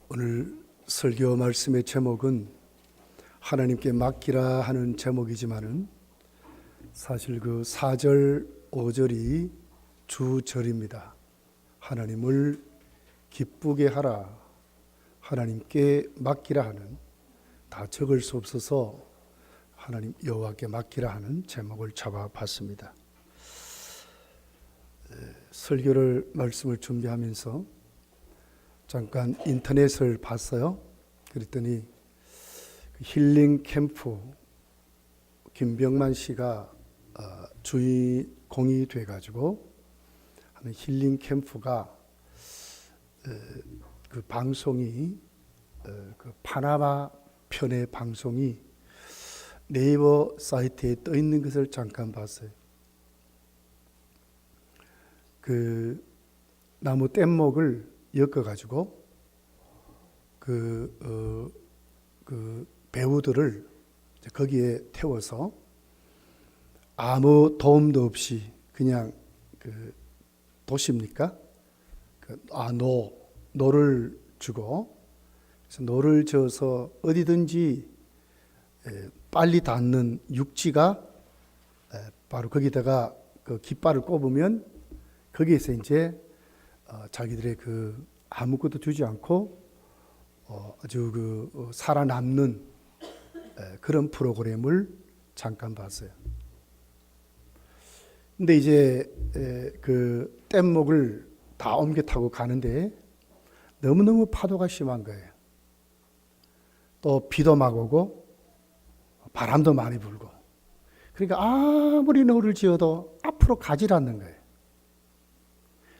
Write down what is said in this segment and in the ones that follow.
오늘 설교 말씀의 제목은 하나님께 맡기라 하는 제목이지만은 사실 그 4절, 5절이 주절입니다. 하나님을 기쁘게 하라, 하나님께 맡기라 하는, 다 적을 수 없어서 하나님 여호와께 맡기라 하는 제목을 잡아봤습니다. 설교를 말씀을 준비하면서 잠깐 인터넷을 봤어요. 그랬더니 힐링 캠프 김병만 씨가 주인공이 돼가지고 하는 힐링 캠프가 그 방송이 그 파나마 편의 방송이 네이버 사이트에 떠 있는 것을 잠깐 봤어요. 그 나무 뗏목을 엮어가지고 그 배우들을 거기에 태워서 아무 도움도 없이 그냥 그 도시입니까? 노를 주고, 그래서 노를 저어서 어디든지 빨리 닿는 육지가 바로 거기다가 그 깃발을 꼽으면 거기에서 이제 자기들의 그 아무것도 주지 않고 아주 살아남는 그런 프로그램을 잠깐 봤어요. 근데 이제 그 뗏목을 다 옮겨 타고 가는데 너무너무 파도가 심한 거예요. 또 비도 막 오고 바람도 많이 불고, 그러니까 아무리 노를 지어도 앞으로 가지 않는 거예요.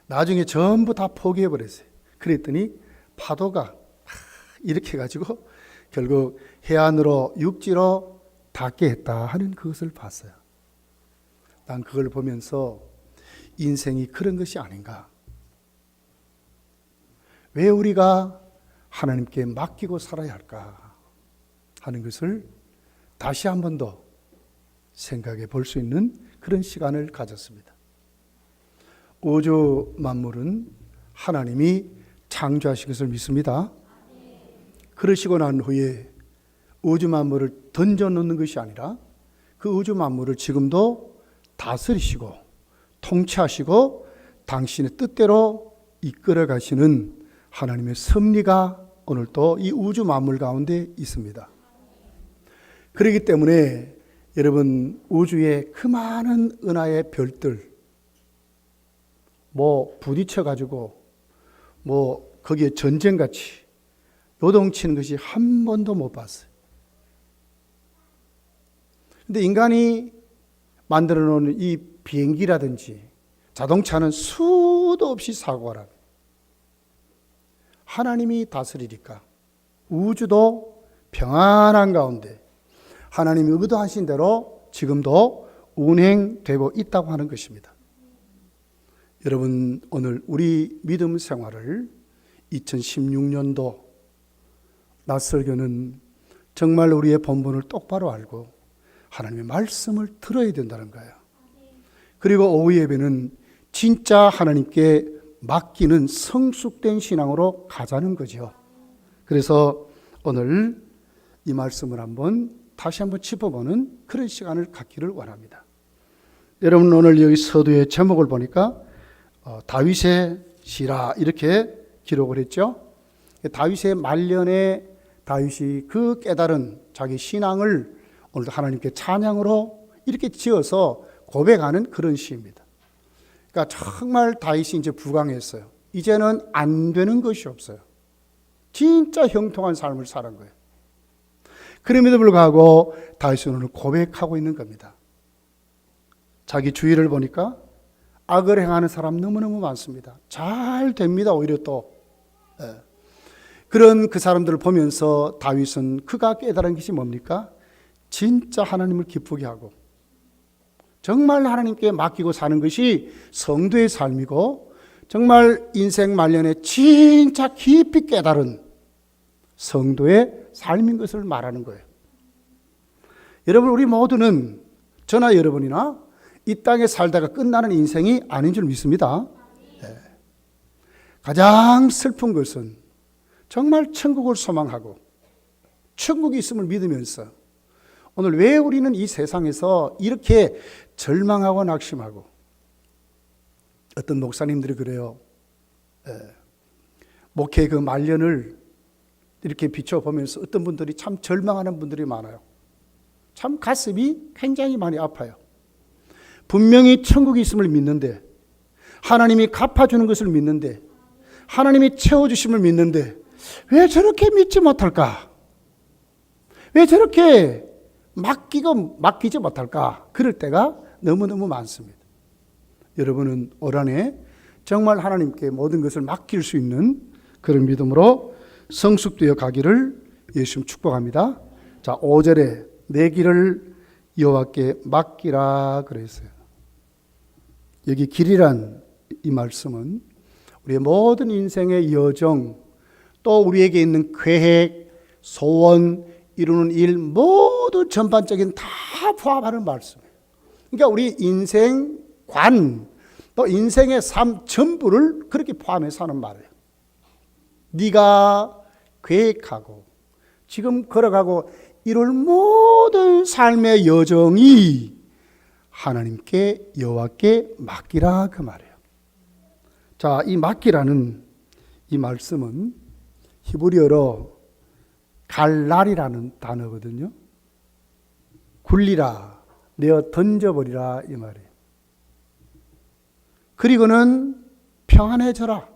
나중에 전부 다 포기해버렸어요. 그랬더니 파도가 이렇게 해가지고 결국 해안으로 육지로 닿게 했다 하는 그것을 봤어요. 난 그걸 보면서 인생이 그런 것이 아닌가. 왜 우리가 하나님께 맡기고 살아야 할까 하는 것을 다시 한 번 더 생각해 볼 수 있는 그런 시간을 가졌습니다. 우주 만물은 하나님이 창조하신 것을 믿습니다. 그러시고 난 후에 우주 만물을 던져놓는 것이 아니라 그 우주 만물을 지금도 다스리시고 통치하시고 당신의 뜻대로 이끌어 가시는 하나님의 섭리가 오늘도 이 우주 만물 가운데 있습니다. 그렇기 때문에 여러분, 우주의 그 많은 은하의 별들 부딪혀 가지고 거기에 전쟁같이 요동치는 것이 한 번도 못 봤어요. 근데 인간이 만들어 놓은 이 비행기라든지 자동차는 수도 없이 사고가 나요. 하나님이 다스리니까 우주도 평안한 가운데 하나님이 의도하신 대로 지금도 운행되고 있다고 하는 것입니다. 여러분, 오늘 우리 믿음 생활을 2016년도 낯설교는 정말 우리의 본분을 똑바로 알고 하나님의 말씀을 들어야 된다는 거예요. 그리고 오후 예배는 진짜 하나님께 맡기는 성숙된 신앙으로 가자는 거죠. 그래서 오늘 이 말씀을 다시 한번 짚어보는 그런 시간을 갖기를 원합니다. 여러분, 오늘 여기 서두의 제목을 보니까 다윗의 시라 이렇게 기록을 했죠. 다윗의 말년에 다윗이 그 깨달은 자기 신앙을 오늘도 하나님께 찬양으로 이렇게 지어서 고백하는 그런 시입니다. 그러니까 정말 다윗이 이제 부강했어요. 이제는 안 되는 것이 없어요. 진짜 형통한 삶을 사는 거예요. 그럼에도 불구하고 다윗은 오늘 고백하고 있는 겁니다. 자기 주위를 보니까 악을 행하는 사람 너무너무 많습니다. 잘 됩니다. 오히려 또 그런 그 사람들을 보면서 다윗은 그가 깨달은 것이 뭡니까? 진짜 하나님을 기쁘게 하고 정말 하나님께 맡기고 사는 것이 성도의 삶이고, 정말 인생 말년에 진짜 깊이 깨달은 성도의 삶인 것을 말하는 거예요. 여러분, 우리 모두는 저나 여러분이나 이 땅에 살다가 끝나는 인생이 아닌 줄 믿습니다. 가장 슬픈 것은 정말 천국을 소망하고 천국이 있음을 믿으면서 오늘 왜 우리는 이 세상에서 이렇게 절망하고 낙심하고, 어떤 목사님들이 그래요. 목회 그 말년을 이렇게 비춰보면서 어떤 분들이 참 절망하는 분들이 많아요. 참 가슴이 굉장히 많이 아파요. 분명히 천국이 있음을 믿는데, 하나님이 갚아주는 것을 믿는데, 하나님이 채워주심을 믿는데 왜 저렇게 믿지 못할까? 왜 저렇게 맡기지 못할까? 그럴 때가 너무너무 많습니다. 여러분은 올 한해 정말 하나님께 모든 것을 맡길 수 있는 그런 믿음으로 성숙되어 가기를 예수님 축복합니다. 자, 5절에 내 길을 여호와께 맡기라 그랬어요. 여기 길이란 이 말씀은 우리의 모든 인생의 여정, 또 우리에게 있는 계획, 소원, 이루는 일 모두 전반적인 다 포함하는 말씀이에요. 그러니까 우리 인생관, 또 인생의 삶 전부를 그렇게 포함해서 하는 말이에요. 네가 계획하고 지금 걸어가고 이룰 모든 삶의 여정이 하나님께 여호와께 맡기라 그 말이에요. 자, 이 맡기라는 이 말씀은 히브리어로 갈날이라는 단어거든요. 굴리라, 내어 던져버리라 이 말이에요. 그리고는 평안해져라.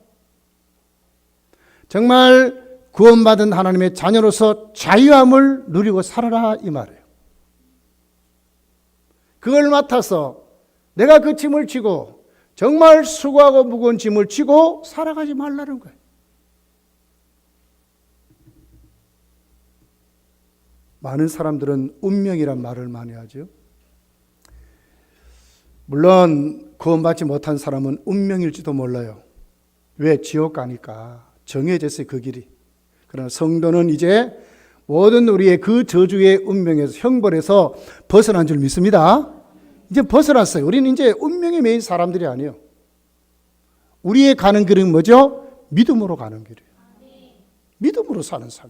정말 구원받은 하나님의 자녀로서 자유함을 누리고 살아라 이 말이에요. 그걸 맡아서 내가 그 짐을 지고 정말 수고하고 무거운 짐을 지고 살아가지 말라는 거예요. 많은 사람들은 운명이란 말을 많이 하죠. 물론 구원받지 못한 사람은 운명일지도 몰라요. 왜? 지옥 가니까 정해졌어요, 그 길이. 그러나 성도는 이제 모든 우리의 그 저주의 운명에서, 형벌에서 벗어난 줄 믿습니다. 이제 벗어났어요. 우리는 이제 운명에 매인 사람들이 아니에요. 우리의 가는 길은 뭐죠? 믿음으로 가는 길이에요. 믿음으로 사는 삶.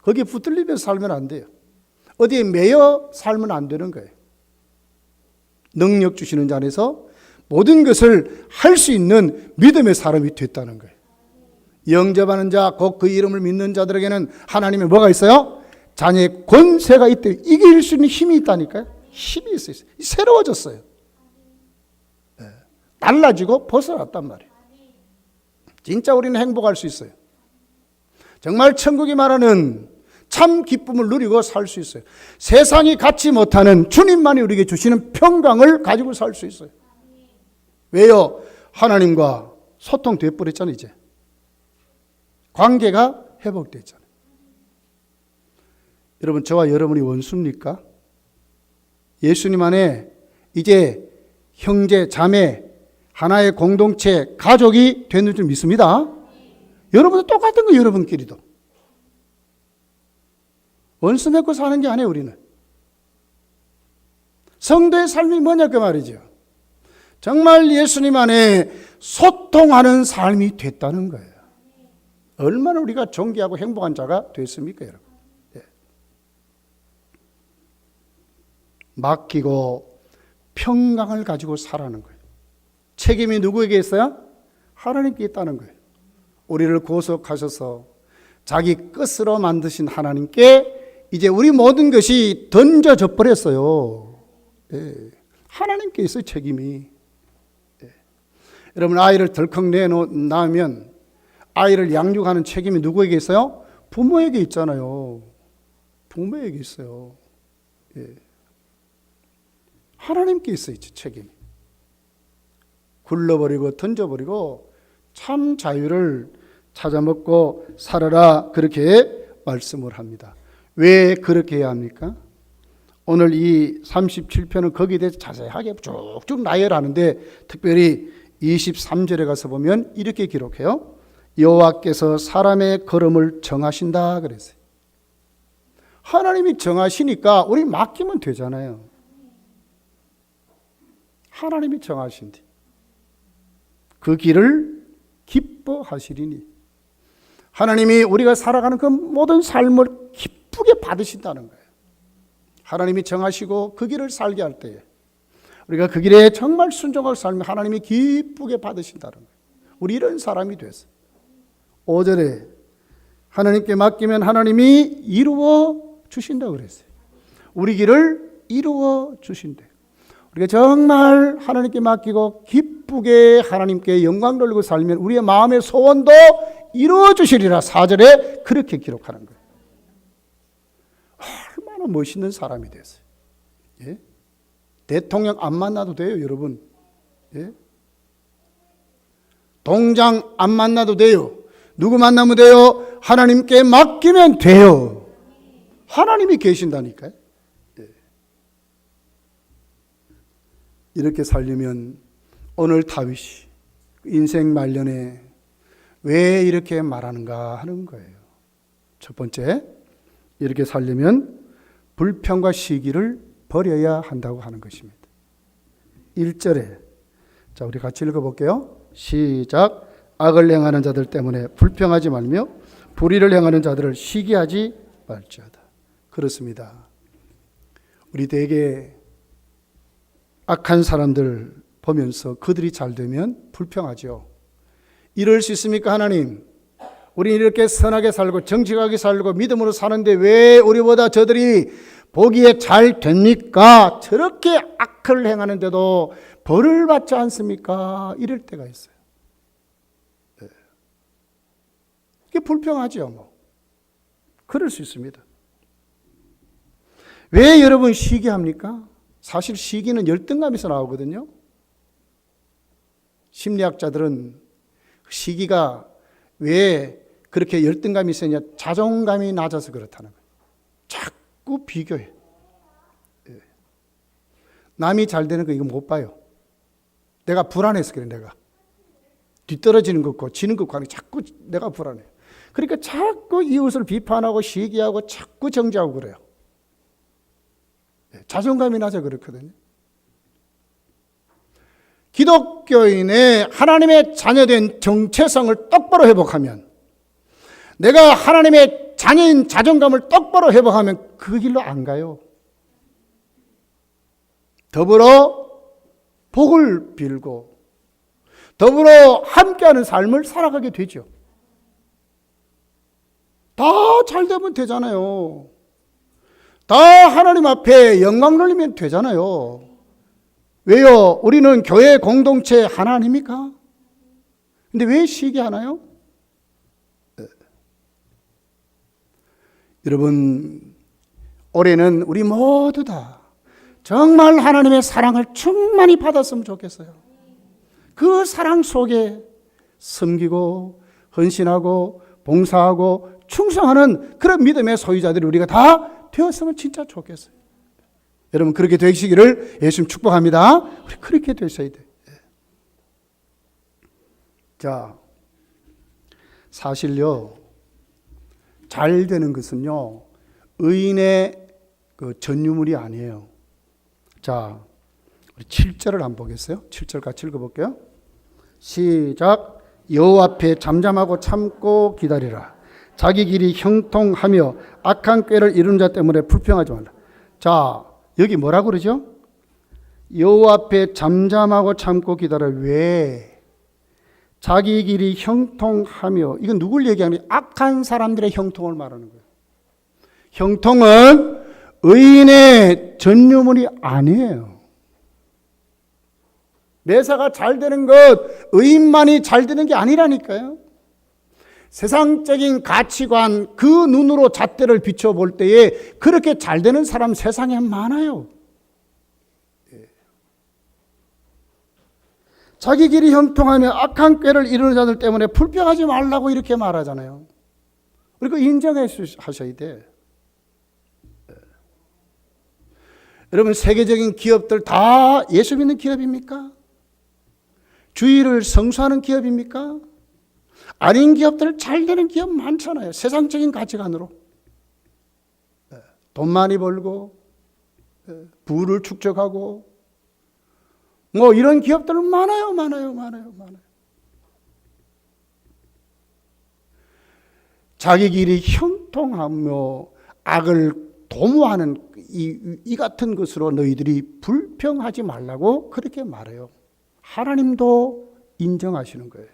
거기에 붙들리면서 살면 안 돼요. 어디에 매여 살면 안 되는 거예요. 능력 주시는 자 안에서 모든 것을 할 수 있는 믿음의 사람이 됐다는 거예요. 영접하는 자, 곧 그 이름을 믿는 자들에게는 하나님의 뭐가 있어요? 자녀의 권세가 있대. 이길 수 있는 힘이 있다니까요. 힘이 있어요. 새로워졌어요. 달라지고 벗어났단 말이에요. 진짜 우리는 행복할 수 있어요. 정말 천국이 말하는 참 기쁨을 누리고 살 수 있어요. 세상이 갖지 못하는 주님만이 우리에게 주시는 평강을 가지고 살 수 있어요. 왜요? 하나님과 소통돼 버렸잖아요. 이제 관계가 회복됐잖아요. 여러분, 저와 여러분이 원수입니까? 예수님 안에 이제 형제, 자매, 하나의 공동체, 가족이 되는 줄 믿습니다. 여러분도 똑같은 거예요. 여러분끼리도 원수 맺고 사는 게 아니에요. 우리는 성도의 삶이 뭐냐 그 말이죠. 정말 예수님 안에 소통하는 삶이 됐다는 거예요. 얼마나 우리가 존귀하고 행복한 자가 됐습니까, 여러분? 네. 맡기고 평강을 가지고 살아가는 거예요. 책임이 누구에게 있어요? 하나님께 있다는 거예요. 우리를 구속하셔서 자기 끝으로 만드신 하나님께 이제 우리 모든 것이 던져져 버렸어요. 네. 하나님께 있어요, 책임이. 네. 여러분, 아이를 덜컥 낳으면 아이를 양육하는 책임이 누구에게 있어요? 부모에게 있잖아요. 부모에게 있어요. 네. 하나님께 있어요, 책임이. 굴러버리고 던져버리고 참 자유를 찾아먹고 살아라, 그렇게 말씀을 합니다. 왜 그렇게 해야 합니까? 오늘 이 37편은 거기에 대해서 자세하게 쭉쭉 나열하는데, 특별히 23절에 가서 보면 이렇게 기록해요. 여호와께서 사람의 걸음을 정하신다 그랬어요. 하나님이 정하시니까 우리 맡기면 되잖아요. 하나님이 정하신디 그 길을 기뻐하시리니. 하나님이 우리가 살아가는 그 모든 삶을 기쁘게 받으신다는 거예요. 하나님이 정하시고 그 길을 살게 할 때에 우리가 그 길에 정말 순종하고 살면 하나님이 기쁘게 받으신다는 거예요. 우리 이런 사람이 됐어. 5절에 하나님께 맡기면 하나님이 이루어 주신다고 그랬어요. 우리 길을 이루어 주신대. 우리가 정말 하나님께 맡기고 기쁘게 하나님께 영광 돌리고 살면 우리의 마음의 소원도 이루어 주시리라. 4절에 그렇게 기록하는 거예요. 얼마나 멋있는 사람이 됐어요. 예? 대통령 안 만나도 돼요, 여러분. 예? 동장 안 만나도 돼요. 누구 만나면 돼요? 하나님께 맡기면 돼요. 하나님이 계신다니까요. 예. 이렇게 살려면 오늘 다윗이 인생 말년에 왜 이렇게 말하는가 하는 거예요. 첫 번째, 이렇게 살려면 불평과 시기를 버려야 한다고 하는 것입니다. 1절에 자, 우리 같이 읽어볼게요. 시작. 악을 행하는 자들 때문에 불평하지 말며 불의를 행하는 자들을 시기하지 말지어다. 그렇습니다. 우리 되게 악한 사람들 보면서 그들이 잘 되면 불평하죠. 이럴 수 있습니까, 하나님? 우리 이렇게 선하게 살고 정직하게 살고 믿음으로 사는데 왜 우리보다 저들이 보기에 잘 됩니까? 저렇게 악을 행하는데도 벌을 받지 않습니까? 이럴 때가 있어요. 네. 이게 불평하죠, 뭐. 그럴 수 있습니다. 왜 여러분 시기합니까? 사실 시기는 열등감에서 나오거든요. 심리학자들은 시기가 왜 그렇게 열등감이 있으냐? 자존감이 낮아서 그렇다는 거예요. 자꾸 비교해. 남이 잘 되는 거 이거 못 봐요. 내가 불안해서 그래. 내가 뒤떨어지는 것과 지는 것과 자꾸 내가 불안해. 그러니까 자꾸 이웃을 비판하고 시기하고 자꾸 정죄하고 그래요. 자존감이 낮아 그렇거든요. 기독교인의 하나님의 자녀된 정체성을 똑바로 회복하면, 내가 하나님의 자녀인 자존감을 똑바로 회복하면 그 길로 안 가요. 더불어 복을 빌고 더불어 함께하는 삶을 살아가게 되죠. 다 잘 되면 되잖아요. 다 하나님 앞에 영광 돌리면 되잖아요. 왜요? 우리는 교회 공동체 하나 아닙니까? 근데 왜 시기하나요? 여러분, 올해는 우리 모두 다 정말 하나님의 사랑을 충만히 받았으면 좋겠어요. 그 사랑 속에 섬기고 헌신하고 봉사하고 충성하는 그런 믿음의 소유자들이 우리가 다 되었으면 진짜 좋겠어요. 여러분, 그렇게 되시기를 예수님 축복합니다. 우리 그렇게 되셔야 돼요. 자, 사실요, 잘 되는 것은요, 의인의 그 전유물이 아니에요. 자, 우리 7절을 한번 보겠어요? 7절 같이 읽어볼게요. 시작. 여호와 앞에 잠잠하고 참고 기다리라. 자기 길이 형통하며 악한 꾀를 이루는 자 때문에 불평하지 말라. 자, 여기 뭐라고 그러죠? 여호와 앞에 잠잠하고 참고 기다려. 왜? 자기 길이 형통하며, 이건 누굴 얘기하는 거예요? 악한 사람들의 형통을 말하는 거예요. 형통은 의인의 전유물이 아니에요. 매사가 잘 되는 것, 의인만이 잘 되는 게 아니라니까요. 세상적인 가치관, 그 눈으로 잣대를 비춰볼 때에 그렇게 잘 되는 사람 세상에 많아요. 자기 길이 형통하며 악한 꾀를 이루는 자들 때문에 불평하지 말라고 이렇게 말하잖아요. 그리고 인정하셔야 돼. 여러분, 세계적인 기업들 다 예수 믿는 기업입니까? 주의를 성수하는 기업입니까? 아닌 기업들, 잘 되는 기업 많잖아요. 세상적인 가치관으로. 돈 많이 벌고 부를 축적하고 뭐 이런 기업들 많아요. 자기 길이 형통하며 악을 도모하는 이 같은 것으로 너희들이 불평하지 말라고 그렇게 말해요. 하나님도 인정하시는 거예요.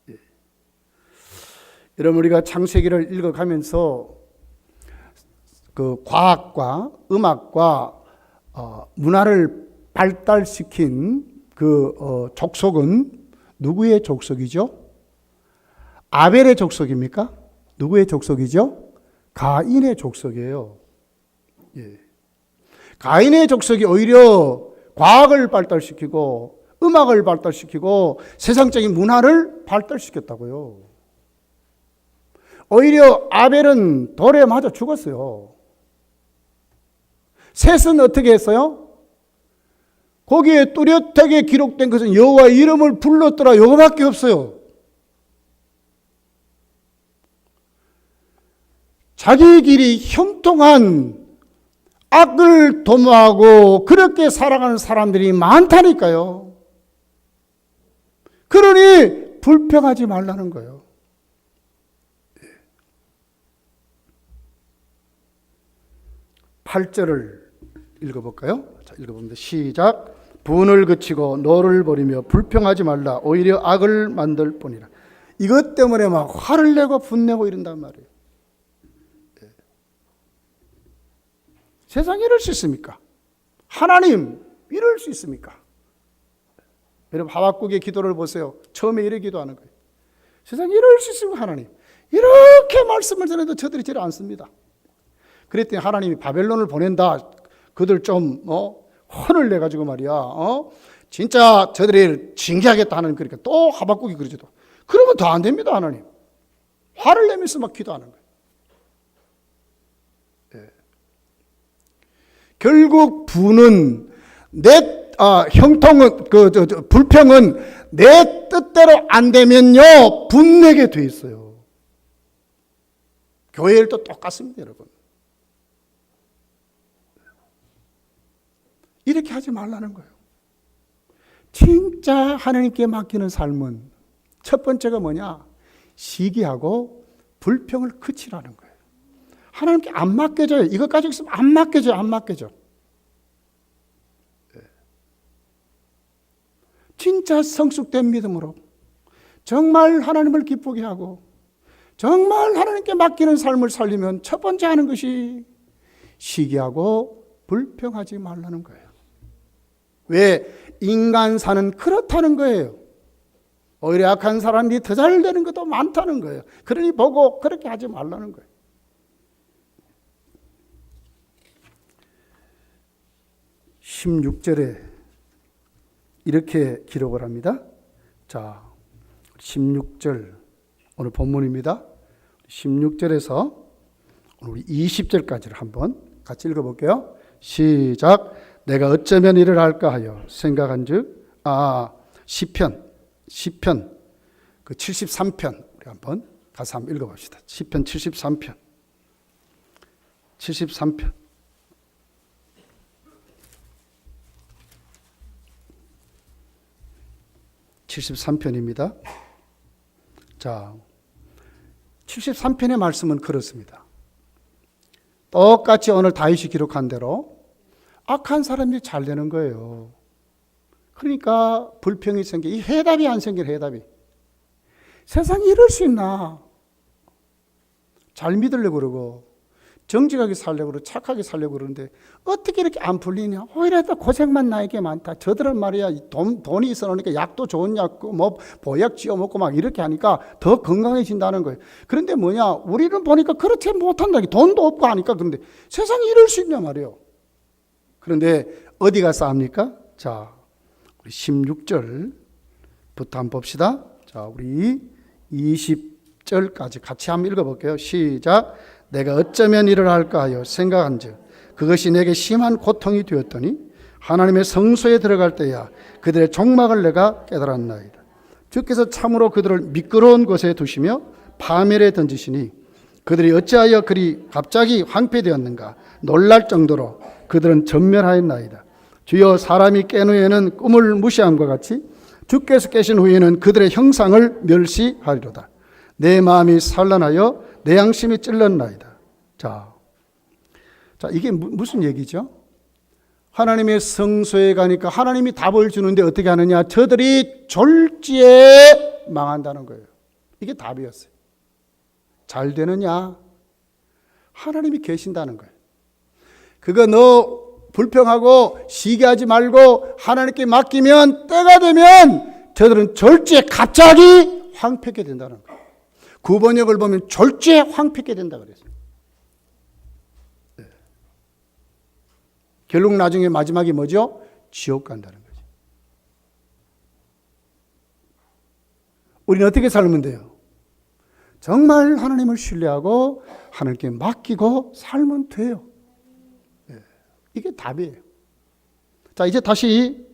예. 여러분, 우리가 창세기를 읽어가면서 그 과학과 음악과 문화를 발달시킨 그 족속은 누구의 족속이죠? 아벨의 족속입니까? 누구의 족속이죠? 가인의 족속이에요. 예. 가인의 족속이 오히려 과학을 발달시키고 음악을 발달시키고 세상적인 문화를 발달시켰다고요. 오히려 아벨은 돌에 맞아 죽었어요. 셋은 어떻게 했어요? 거기에 뚜렷하게 기록된 것은 여호와의 이름을 불렀더라, 요거밖에 없어요. 자기 길이 형통한 악을 도모하고 그렇게 살아가는 사람들이 많다니까요. 그러니 불평하지 말라는 거예요. 8절을 읽어볼까요? 자, 읽어봅니다. 시작. 분을 그치고 노를 버리며 불평하지 말라. 오히려 악을 만들 뿐이라. 이것 때문에 막 화를 내고 분내고 이런단 말이에요. 세상에 이럴 수 있습니까? 하나님 이럴 수 있습니까? 여러분, 하박국의 기도를 보세요. 처음에 이래 기도하는 거예요. 세상에 이럴 수 있습니까? 하나님 이렇게 말씀을 전해도 저들이 저를 안 씁니다. 그랬더니 하나님이 바벨론을 보낸다. 그들 좀 혼을 내가지고 말이야. 진짜 저들을 징계하겠다 하는, 그러니까 또 하박국이 그러죠. 그러면 더 안 됩니다. 하나님 화를 내면서 막 기도하는 거예요. 결국 분은 형통은 불평은 내 뜻대로 안 되면요 분내게 돼 있어요. 교회 일도 똑같습니다, 여러분. 이렇게 하지 말라는 거예요. 진짜 하나님께 맡기는 삶은 첫 번째가 뭐냐? 시기하고 불평을 그치라는 거예요. 하나님께 안 맡겨져요. 이것 가지고 있으면 안 맡겨져요. 안 맡겨져. 진짜 성숙된 믿음으로 정말 하나님을 기쁘게 하고 정말 하나님께 맡기는 삶을 살리면 첫 번째 하는 것이 시기하고 불평하지 말라는 거예요. 왜? 인간사는 그렇다는 거예요. 오히려 악한 사람이 더 잘 되는 것도 많다는 거예요. 그러니 보고 그렇게 하지 말라는 거예요. 16절에 이렇게 기록을 합니다. 자, 16절 오늘 본문입니다. 16절에서 우리 20절까지를 한번 같이 읽어볼게요. 시작. 내가 어쩌면 이를 할까 하여 생각한즉 시편 그 73편 우리 한번 가서 한번 읽어봅시다. 시편 73편 73편입니다. 자, 73편의 말씀은 그렇습니다. 똑같이 오늘 다윗이 기록한 대로 악한 사람들이 잘 되는 거예요. 그러니까 불평이 생겨. 이 해답이 안 생긴 해답이. 세상에 이럴 수 있나? 잘 믿으려고 그러고 정직하게 살려고 그러고 착하게 살려고 그러는데 어떻게 이렇게 안 풀리냐? 오히려 더 고생만 나에게 많다. 저들은 말이야 돈이 있어 놓으니까 약도 좋은 약, 뭐 보약 지어 먹고 막 이렇게 하니까 더 건강해진다는 거예요. 그런데 뭐냐? 우리는 보니까 그렇지 못한다. 돈도 없고 하니까. 그런데 세상에 이럴 수 있냐 말이에요. 그런데 어디 가서 합니까? 자, 우리 16절부터 한번 봅시다. 자, 우리 20절까지 같이 한번 읽어볼게요. 시작. 내가 어쩌면 이를 할까 하여 생각한즉 그것이 내게 심한 고통이 되었더니 하나님의 성소에 들어갈 때야 그들의 종막을 내가 깨달았나이다. 주께서 참으로 그들을 미끄러운 곳에 두시며 파멸에 던지시니 그들이 어찌하여 그리 갑자기 황폐되었는가 놀랄 정도로 그들은 전멸하였나이다. 주여, 사람이 깬 후에는 꿈을 무시함과 같이 주께서 깨신 후에는 그들의 형상을 멸시하리로다. 내 마음이 산란하여 내 양심이 찔렀나이다. 자, 이게 무슨 얘기죠? 하나님의 성소에 가니까 하나님이 답을 주는데 어떻게 하느냐? 저들이 졸지에 망한다는 거예요. 이게 답이었어요. 잘 되느냐? 하나님이 계신다는 거예요. 그거 너 불평하고 시기하지 말고 하나님께 맡기면 때가 되면 저들은 졸지에 갑자기 황폐하게 된다는 거예요. 구번역을 보면 졸지에 황폐하게 된다 그랬어요. 네. 결국 나중에 마지막이 뭐죠? 지옥 간다는 거죠. 우리는 어떻게 살면 돼요? 정말 하나님을 신뢰하고 하나님께 맡기고 살면 돼요. 네. 이게 답이에요. 자, 이제 다시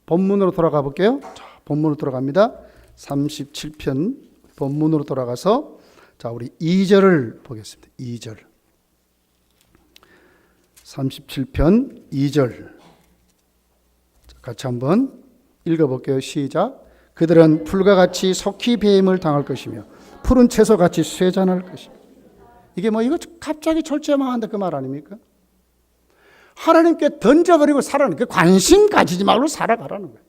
본문으로 돌아가 볼게요. 자, 본문으로 돌아갑니다. 37편 본문으로 돌아가서 자, 우리 2절을 보겠습니다. 2절. 37편 2절. 같이 한번 읽어볼게요. 시작. 그들은 풀과 같이 속히 배임을 당할 것이며 푸른 채소같이 쇠잔할 것이며. 이게 뭐 이거 갑자기 졸지에 망한다 그 말 아닙니까? 하나님께 던져버리고 살아가는 그 관심 가지지 말고 살아가라는 거예요.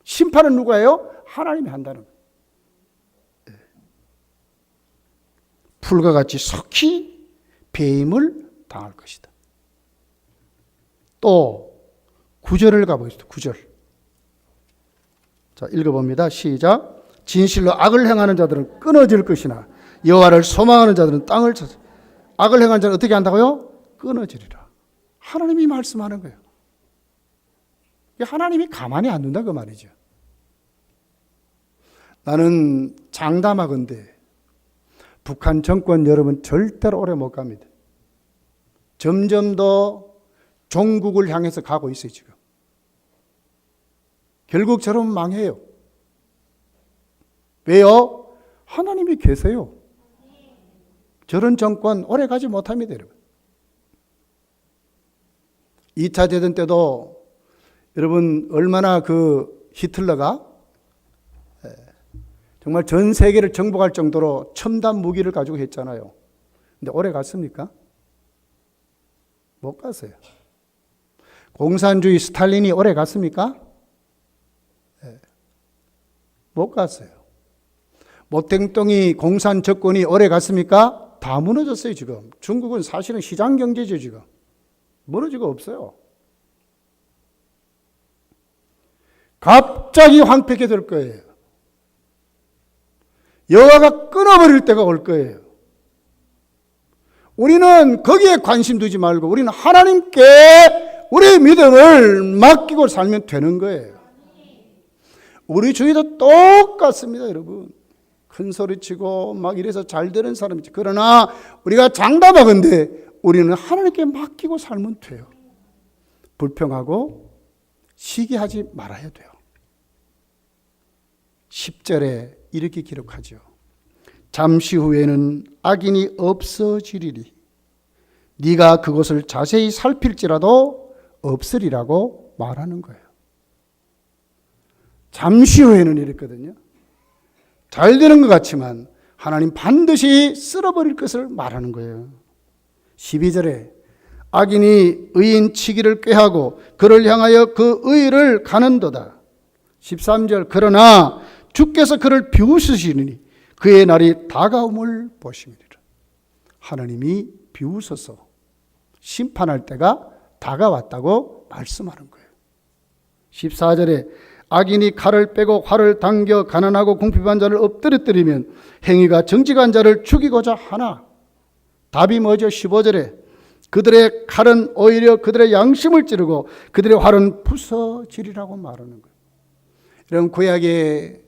심판은 누가요? 하나님이 한다는 거예요. 풀과 같이 속히 배임을 당할 것이다. 또 9절을 가보겠습니다. 9절. 자, 읽어봅니다. 시작. 진실로 악을 행하는 자들은 끊어질 것이나 여호와를 소망하는 자들은 땅을 찾아. 악을 행하는 자는 어떻게 한다고요? 끊어지리라. 하나님이 말씀하는 거예요. 하나님이 가만히 안 둔다 그 말이죠. 나는 장담하건대 북한 정권 여러분 절대로 오래 못 갑니다. 점점 더 종국을 향해서 가고 있어요 지금. 결국 저러면 망해요. 왜요? 하나님이 계세요. 저런 정권 오래 가지 못합니다 여러분. 2차 대전 때도 여러분 얼마나 그 히틀러가 정말 전 세계를 정복할 정도로 첨단 무기를 가지고 했잖아요. 근데 오래 갔습니까? 못 갔어요. 공산주의 스탈린이 오래 갔습니까? 못 갔어요. 모택동이 공산 정권이 오래 갔습니까? 다 무너졌어요 지금. 중국은 사실은 시장 경제죠 지금. 무너지고 없어요. 갑자기 황폐하게 될 거예요. 여호와가 끊어버릴 때가 올 거예요. 우리는 거기에 관심 두지 말고 우리는 하나님께 우리의 믿음을 맡기고 살면 되는 거예요. 우리 주위도 똑같습니다 여러분. 큰 소리치고 막 이래서 잘 되는 사람이지. 그러나 우리가 장담하건대 우리는 하나님께 맡기고 살면 돼요. 불평하고 시기하지 말아야 돼요. 10절에 이렇게 기록하죠. 잠시 후에는 악인이 없어지리니 네가 그것을 자세히 살필지라도 없으리라고 말하는 거예요. 잠시 후에는 이랬거든요. 잘 되는 것 같지만 하나님 반드시 쓸어버릴 것을 말하는 거예요. 12절에 악인이 의인 치기를 꾀하고 그를 향하여 그 의를 가는도다. 13절 그러나 주께서 그를 비웃으시니 그의 날이 다가옴을 보심이니라. 하나님이 비웃어서 심판할 때가 다가왔다고 말씀하는 거예요. 14절에 악인이 칼을 빼고 활을 당겨 가난하고 궁핍한 자를 엎드려뜨리면 행위가 정직한 자를 죽이고자 하나. 답이 뭐죠? 15절에 그들의 칼은 오히려 그들의 양심을 찌르고 그들의 활은 부서지리라고 말하는 거예요. 여러분 구약에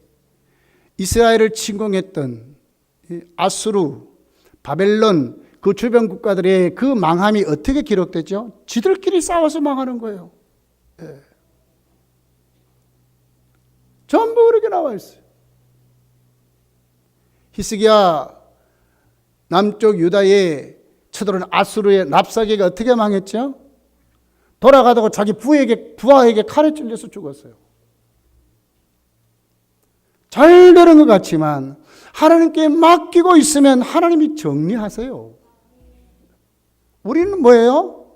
이스라엘을 침공했던 아수르, 바벨론 그 주변 국가들의 그 망함이 어떻게 기록되죠? 지들끼리 싸워서 망하는 거예요. 네. 전부 그렇게 나와 있어요. 히스기야 남쪽 유다에 쳐들어온 아수르의 랍사게가 어떻게 망했죠? 돌아가다가 자기 부하에게 칼에 찔려서 죽었어요. 잘 되는 것 같지만 하나님께 맡기고 있으면 하나님이 정리하세요. 우리는 뭐예요?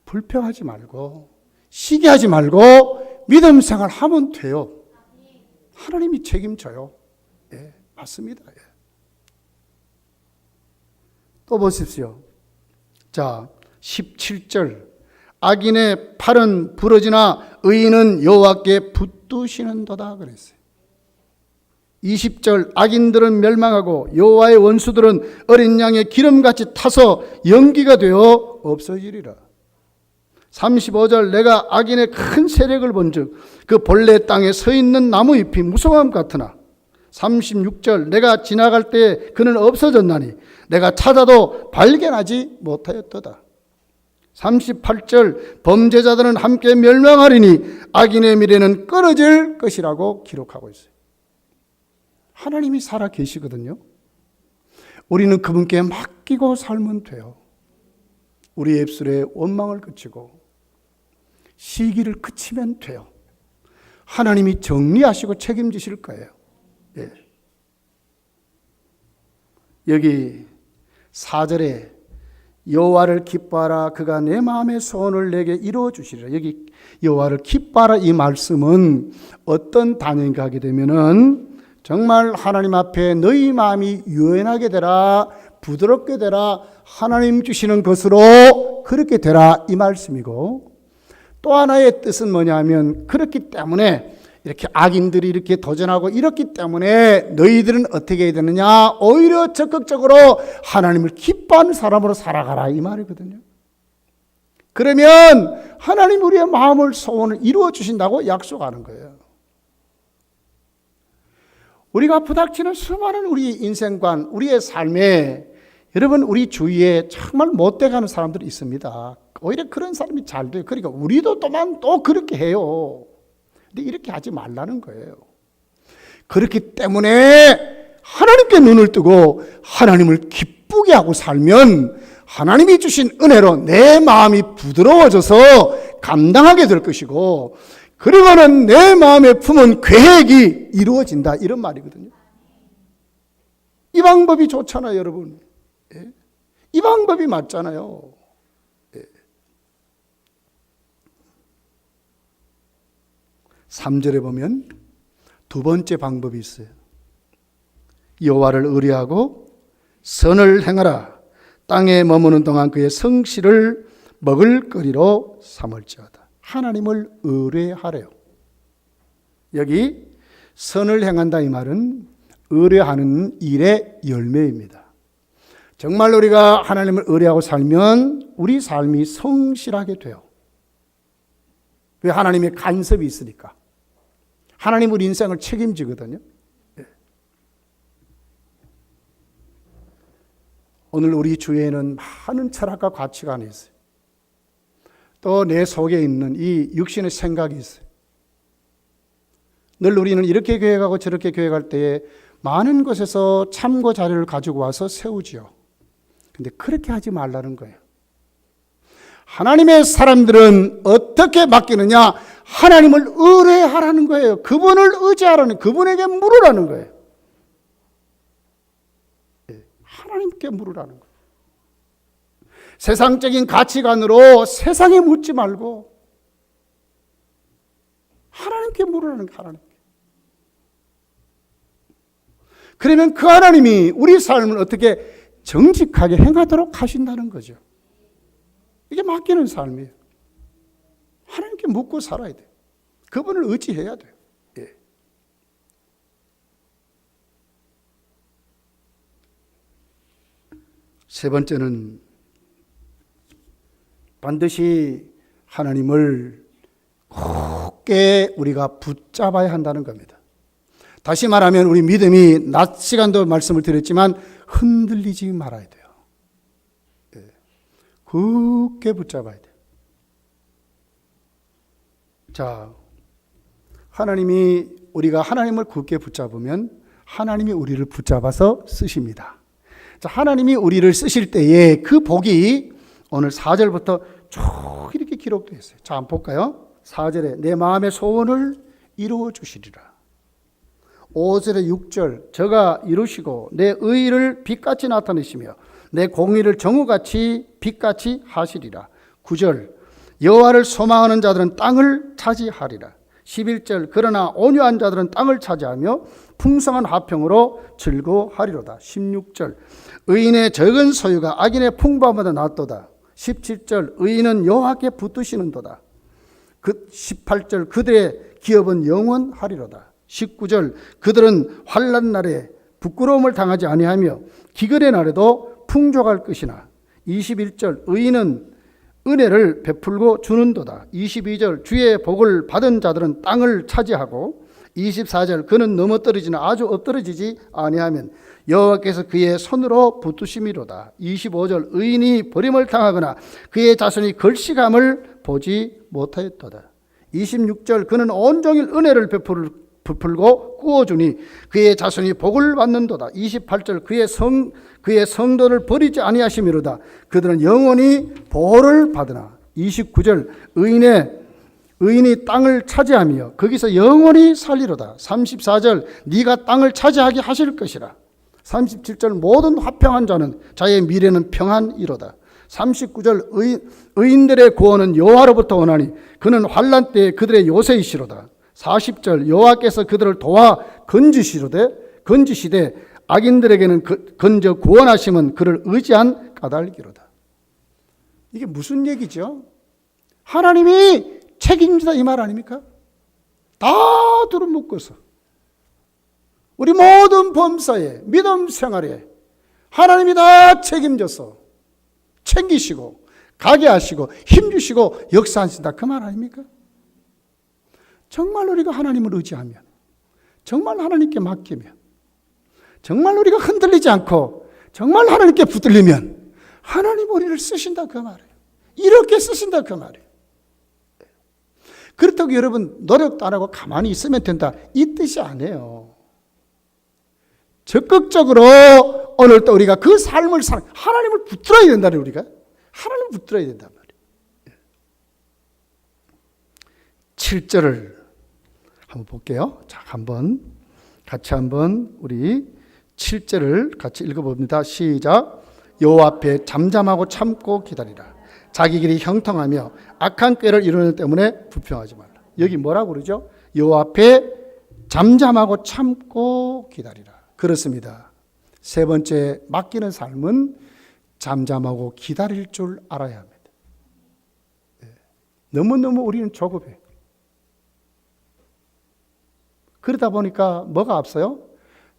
불평하지 말고 시기하지 말고 믿음 생활하면 돼요. 하나님이 책임져요. 예, 맞습니다. 예. 또 보십시오. 자, 17절. 악인의 팔은 부러지나 의인은 여호와께 붙드시는도다 그랬어요. 20절. 악인들은 멸망하고 여호와의 원수들은 어린 양의 기름같이 타서 연기가 되어 없어지리라. 35절. 내가 악인의 큰 세력을 본즉 그 본래 땅에 서 있는 나무 잎이 무성함 같으나 36절. 내가 지나갈 때 그는 없어졌나니 내가 찾아도 발견하지 못하였도다. 38절. 범죄자들은 함께 멸망하리니 악인의 미래는 끊어질 것이라고 기록하고 있어요. 하나님이 살아 계시거든요. 우리는 그분께 맡기고 살면 돼요. 우리의 입술에 원망을 그치고 시기를 그치면 돼요. 하나님이 정리하시고 책임지실 거예요. 예. 여기 4절에 여호와를 기뻐하라 그가 내 마음의 소원을 내게 이루어 주시리라. 여기 여호와를 기뻐하라 이 말씀은 어떤 단어인가 하게 되면은 정말 하나님 앞에 너희 마음이 유연하게 되라, 부드럽게 되라, 하나님 주시는 것으로 그렇게 되라 이 말씀이고, 또 하나의 뜻은 뭐냐 하면 그렇기 때문에 이렇게 악인들이 이렇게 도전하고 이렇기 때문에 너희들은 어떻게 해야 되느냐, 오히려 적극적으로 하나님을 기뻐하는 사람으로 살아가라 이 말이거든요. 그러면 하나님 우리의 마음을 소원을 이루어 주신다고 약속하는 거예요. 우리가 부닥치는 수많은 우리 인생관, 우리의 삶에 여러분 우리 주위에 정말 못돼가는 사람들이 있습니다. 오히려 그런 사람이 잘 돼요. 그러니까 우리도 또 그렇게 해요. 근데 이렇게 하지 말라는 거예요. 그렇기 때문에 하나님께 눈을 뜨고 하나님을 기쁘게 하고 살면 하나님이 주신 은혜로 내 마음이 부드러워져서 감당하게 될 것이고, 그리고는 내 마음에 품은 계획이 이루어진다 이런 말이거든요. 이 방법이 좋잖아요, 여러분. 예? 이 방법이 맞잖아요. 예. 3절에 보면 두 번째 방법이 있어요. 여호와를 의뢰하고 선을 행하라. 땅에 머무는 동안 그의 성실을 먹을거리로 삼을지어다. 하나님을 의뢰하래요. 여기 선을 행한다 이 말은 의뢰하는 일의 열매입니다. 정말 우리가 하나님을 의뢰하고 살면 우리 삶이 성실하게 돼요. 왜? 하나님의 간섭이 있으니까. 하나님 우리 인생을 책임지거든요. 오늘 우리 주위에는 많은 철학과 가치관이 있어요. 또 내 속에 있는 이 육신의 생각이 있어요. 늘 우리는 이렇게 계획하고 저렇게 계획할 때에 많은 곳에서 참고 자료를 가지고 와서 세우지요. 근데 그렇게 하지 말라는 거예요. 하나님의 사람들은 어떻게 맡기느냐? 하나님을 의뢰하라는 거예요. 그분을 의지하라는, 그분에게 물으라는 거예요. 하나님께 물으라는 거예요. 세상적인 가치관으로 세상에 묻지 말고 하나님께 물으라는 거예요. 하나님께. 그러면 그 하나님이 우리 삶을 어떻게 정직하게 행하도록 하신다는 거죠. 이게 맡기는 삶이에요. 하나님께 묻고 살아야 돼요. 그분을 의지해야 돼요. 예. 세 번째는 반드시 하나님을 굳게 우리가 붙잡아야 한다는 겁니다. 다시 말하면 우리 믿음이 낮 시간도 말씀을 드렸지만 흔들리지 말아야 돼요. 예. 굳게 붙잡아야 돼요. 자, 하나님이 우리가 하나님을 굳게 붙잡으면 하나님이 우리를 붙잡아서 쓰십니다. 자, 하나님이 우리를 쓰실 때에 그 복이 오늘 4절부터 쭉 이렇게 기록되어 있어요. 자, 한번 볼까요? 4절에 내 마음의 소원을 이루어 주시리라. 5절에 6절 저가 이루시고 내 의를 빛같이 나타내시며 내 공의를 정오같이 빛같이 하시리라. 9절 여호와를 소망하는 자들은 땅을 차지하리라. 11절 그러나 온유한 자들은 땅을 차지하며 풍성한 화평으로 즐거워하리로다. 16절 의인의 적은 소유가 악인의 풍부함보다 낫도다. 17절 의인은 여호와께 붙드시는도다. 18절 그들의 기업은 영원하리로다. 19절 그들은 환난 날에 부끄러움을 당하지 아니하며 기근의 날에도 풍족할 것이나. 21절 의인은 은혜를 베풀고 주는도다. 22절 주의 복을 받은 자들은 땅을 차지하고. 24절 그는 넘어떨어지나 아주 엎드러지지 아니하면 여호와께서 그의 손으로 붙드심이로다. 25절 의인이 버림을 당하거나 그의 자손이 걸시감을 보지 못하였도다. 26절 그는 온종일 은혜를 베풀고 꾸어주니 그의 자손이 복을 받는도다. 28절 그의 성도를 버리지 아니하심이로다. 그들은 영원히 보호를 받으나. 29절 의인이 땅을 차지하며 거기서 영원히 살리로다. 34절 네가 땅을 차지하게 하실 것이라. 37절 모든 화평한 자는 자의 미래는 평안이로다. 39절 의인들의 구원은 여호와로부터 오나니 그는 환난 때에 그들의 요새이시로다. 40절 여호와께서 그들을 도와 건지시되 악인들에게는 건져 구원하심은 그를 의지한 까닭이로다. 이게 무슨 얘기죠? 하나님이 책임지다 이 말 아닙니까? 다 두루묶어서 우리 모든 범사에 믿음 생활에 하나님이 다 책임져서 챙기시고 가게 하시고 힘주시고 역사하신다 그 말 아닙니까? 정말 우리가 하나님을 의지하면, 정말 하나님께 맡기면, 정말 우리가 흔들리지 않고 정말 하나님께 붙들리면 하나님 우리를 쓰신다 그 말이에요. 이렇게 쓰신다 그 말이에요. 그렇다고 여러분 노력도 안 하고 가만히 있으면 된다 이 뜻이 아니에요. 적극적으로 오늘 또 우리가 그 삶을 하나님을 붙들어야 된다는 우리가 하나님을 붙들어야 된단 말이에요. 7절을 한번 볼게요. 자, 같이 한번 우리 7절을 같이 읽어봅니다. 시작. 여호와 앞에 잠잠하고 참고 기다리라. 자기 길이 형통하며 악한 꾀를 이루는 때문에 불평하지 말라. 여기 뭐라고 그러죠? 여호와 앞에 잠잠하고 참고 기다리라. 그렇습니다. 세 번째 맡기는 삶은 잠잠하고 기다릴 줄 알아야 합니다. 너무너무 우리는 조급해. 그러다 보니까 뭐가 앞서요?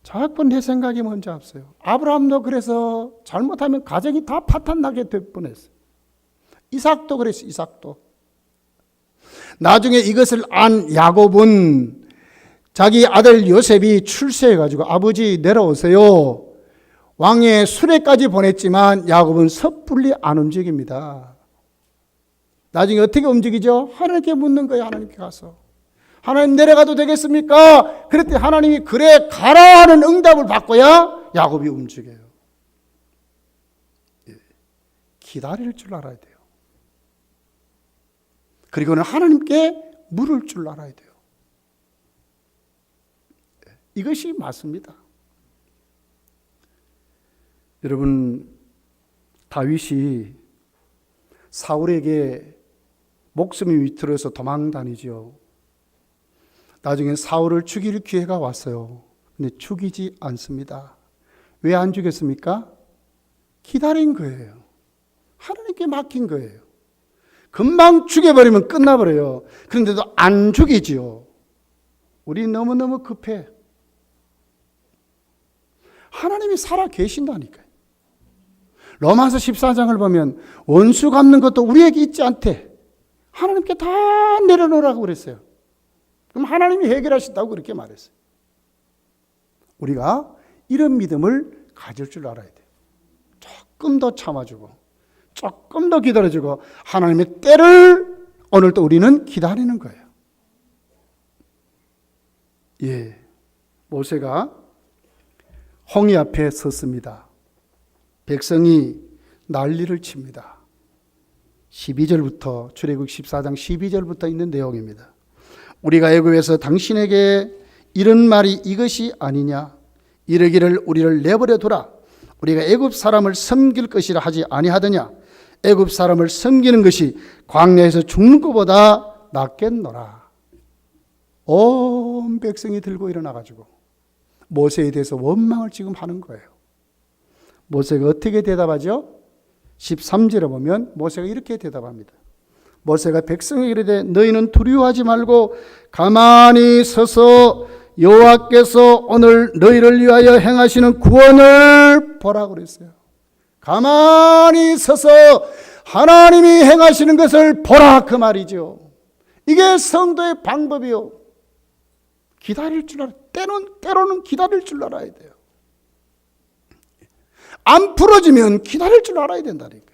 자꾸 내 생각이 먼저 앞서요. 아브라함도 그래서 잘못하면 가정이 다 파탄나게 될 뻔했어요. 이삭도 그랬어요. 이삭도. 나중에 이것을 안 야곱은 자기 아들 요셉이 출세해가지고 아버지 내려오세요. 왕의 수레까지 보냈지만 야곱은 섣불리 안 움직입니다. 나중에 어떻게 움직이죠? 하나님께 묻는 거예요. 하나님께 가서. 하나님 내려가도 되겠습니까? 그랬더니 하나님이 그래 가라 하는 응답을 받고야 야곱이 움직여요. 기다릴 줄 알아야 돼요. 그리고는 하나님께 물을 줄 알아야 돼요. 이것이 맞습니다. 여러분, 다윗이 사울에게 목숨이 위태로워서 도망 다니죠. 나중에 사울을 죽일 기회가 왔어요. 근데 죽이지 않습니다. 왜 안 죽였습니까? 기다린 거예요. 하나님께 맡긴 거예요. 금방 죽여버리면 끝나버려요. 그런데도 안 죽이지요. 우리 너무너무 급해. 하나님이 살아 계신다니까요. 로마서 14장을 보면 원수 갚는 것도 우리에게 있지 않대. 하나님께 다 내려놓으라고 그랬어요. 그럼 하나님이 해결하신다고 그렇게 말했어요. 우리가 이런 믿음을 가질 줄 알아야 돼요. 조금 더 참아주고 조금 더 기다려주고 하나님의 때를 오늘 또 우리는 기다리는 거예요. 예, 모세가 홍해 앞에 섰습니다. 백성이 난리를 칩니다. 12절부터 출애굽 14장 12절부터 있는 내용입니다. 우리가 애굽에서 당신에게 이런 말이 이것이 아니냐. 이르기를 우리를 내버려 두라. 우리가 애굽 사람을 섬길 것이라 하지 아니하더냐. 애굽 사람을 섬기는 것이 광야에서 죽는 것보다 낫겠노라. 온 백성이 들고 일어나가지고 모세에 대해서 원망을 지금 하는 거예요. 모세가 어떻게 대답하죠? 13절에 보면 모세가 이렇게 대답합니다. 모세가 백성에게 이르되 너희는 두려워하지 말고 가만히 서서 여호와께서 오늘 너희를 위하여 행하시는 구원을 보라 그랬어요. 가만히 서서 하나님이 행하시는 것을 보라 그 말이죠. 이게 성도의 방법이요. 기다릴 줄 알아야 때로는 기다릴 줄 알아야 돼요. 안 풀어지면 기다릴 줄 알아야 된다니까요.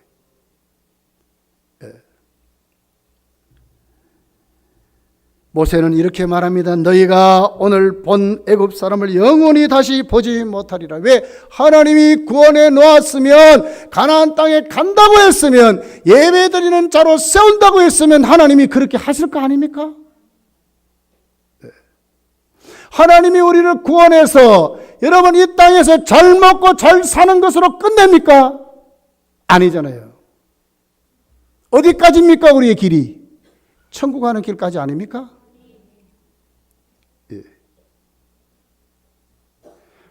모세는 이렇게 말합니다. 너희가 오늘 본 애굽 사람을 영원히 다시 보지 못하리라. 왜? 하나님이 구원해 놓았으면, 가나안 땅에 간다고 했으면, 예배드리는 자로 세운다고 했으면 하나님이 그렇게 하실 거 아닙니까? 하나님이 우리를 구원해서 여러분 이 땅에서 잘 먹고 잘 사는 것으로 끝냅니까? 아니잖아요. 어디까지입니까? 우리의 길이 천국 가는 길까지 아닙니까? 예.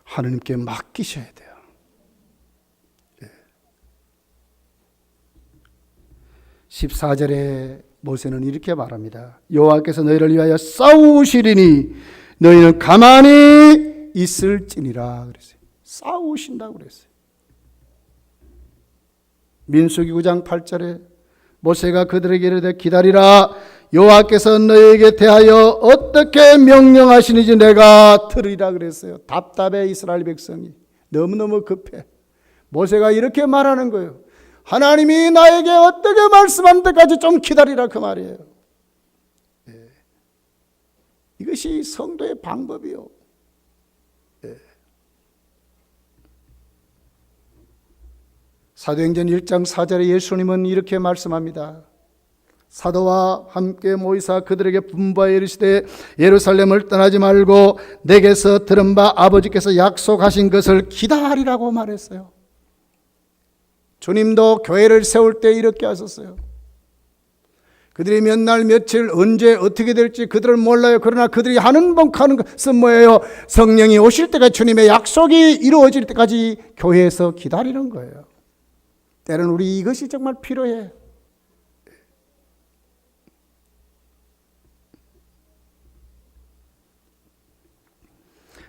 하나님께 맡기셔야 돼요. 예. 14절에 모세는 이렇게 말합니다. 여호와께서 너희를 위하여 싸우시리니 너희는 가만히 있을지니라 그랬어요. 싸우신다고 그랬어요. 민수기 9장 8절에 모세가 그들에게 이르되 기다리라. 여호와께서 너희에게 대하여 어떻게 명령하시는지 내가 들으리라 그랬어요. 답답해 이스라엘 백성이. 너무너무 급해. 모세가 이렇게 말하는 거예요. 하나님이 나에게 어떻게 말씀한 때까지 좀 기다리라 그 말이에요. 예. 이것이 성도의 방법이요. 예. 사도행전 1장 4절에 예수님은 이렇게 말씀합니다. 사도와 함께 모이사 그들에게 분부하여 이르시되 예루살렘을 떠나지 말고 내게서 들은 바 아버지께서 약속하신 것을 기다리라고 말했어요. 주님도 교회를 세울 때 이렇게 하셨어요. 그들이 몇 날 며칠 언제 어떻게 될지 그들은 몰라요. 그러나 그들이 하는 것은 뭐예요? 성령이 오실 때가 주님의 약속이 이루어질 때까지 교회에서 기다리는 거예요. 때로는 우리 이것이 정말 필요해.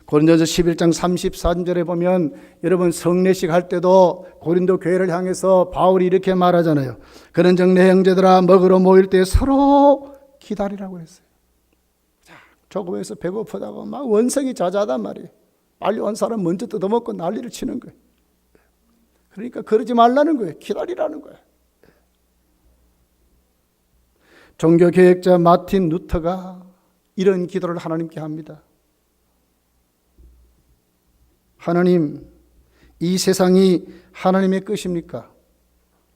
고린도서 11장 34절에 보면 여러분 성례식 할 때도 고린도 교회를 향해서 바울이 이렇게 말하잖아요. 그런즉 내 형제들아 먹으러 모일 때 서로 기다리라고 했어요. 자, 조금해서 배고프다고 막 원성이 자자하단 말이에요. 빨리 온 사람 먼저 뜯어먹고 난리를 치는 거예요. 그러니까 그러지 말라는 거예요. 기다리라는 거예요. 종교개혁자 마틴 루터가 이런 기도를 하나님께 합니다. 하나님, 이 세상이 하나님의 것입니까?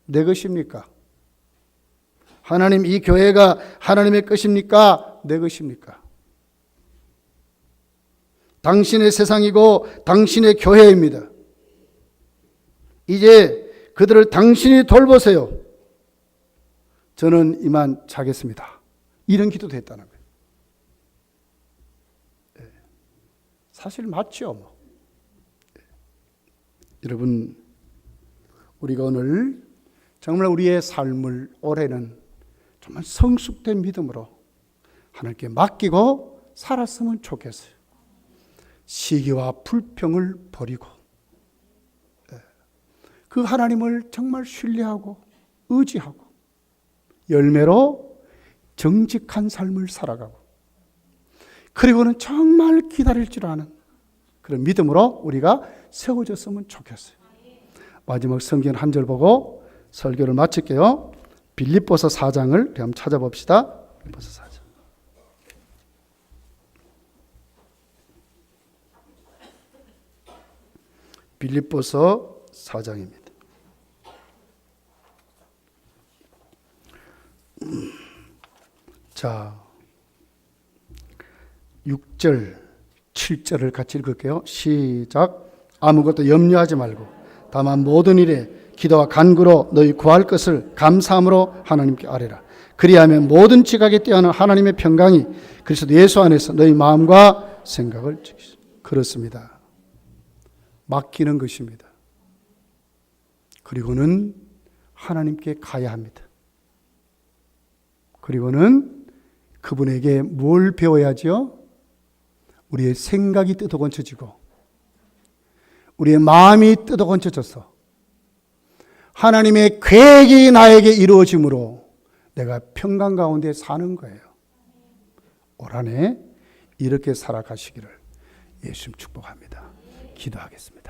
내 것입니까? 하나님, 이 교회가 하나님의 것입니까? 내 것입니까? 당신의 세상이고 당신의 교회입니다. 이제 그들을 당신이 돌보세요. 저는 이만 자겠습니다. 이런 기도도 했다는 거예요. 사실 맞죠, 뭐. 여러분, 우리가 오늘 정말 우리의 삶을 올해는 정말 성숙된 믿음으로 하나님께 맡기고 살았으면 좋겠어요. 시기와 불평을 버리고 그 하나님을 정말 신뢰하고 의지하고 열매로 정직한 삶을 살아가고 그리고는 정말 기다릴 줄 아는 그런 믿음으로 우리가 세워졌으면 좋겠어요. 마지막 성경 한 절 보고 설교를 마칠게요. 빌립보서 4장을 한번 찾아봅시다. 빌립보서 4장. 빌립보서 4장입니다. 자, 6절 7절을 같이 읽을게요. 시작. 아무것도 염려하지 말고 다만 모든 일에 기도와 간구로 너희 구할 것을 감사함으로 하나님께 아뢰라. 그리하면 모든 지각에 뛰어난 하나님의 평강이 그리스도 예수 안에서 너희 마음과 생각을 지키시오. 그렇습니다. 맡기는 것입니다. 그리고는 하나님께 가야 합니다. 그리고는 그분에게 뭘 배워야죠? 우리의 생각이 뜯어건쳐지고 우리의 마음이 뜯어건쳐져서 하나님의 계획이 나에게 이루어짐으로 내가 평강 가운데 사는 거예요. 올 한 해 이렇게 살아가시기를 예수님 축복합니다. 기도하겠습니다.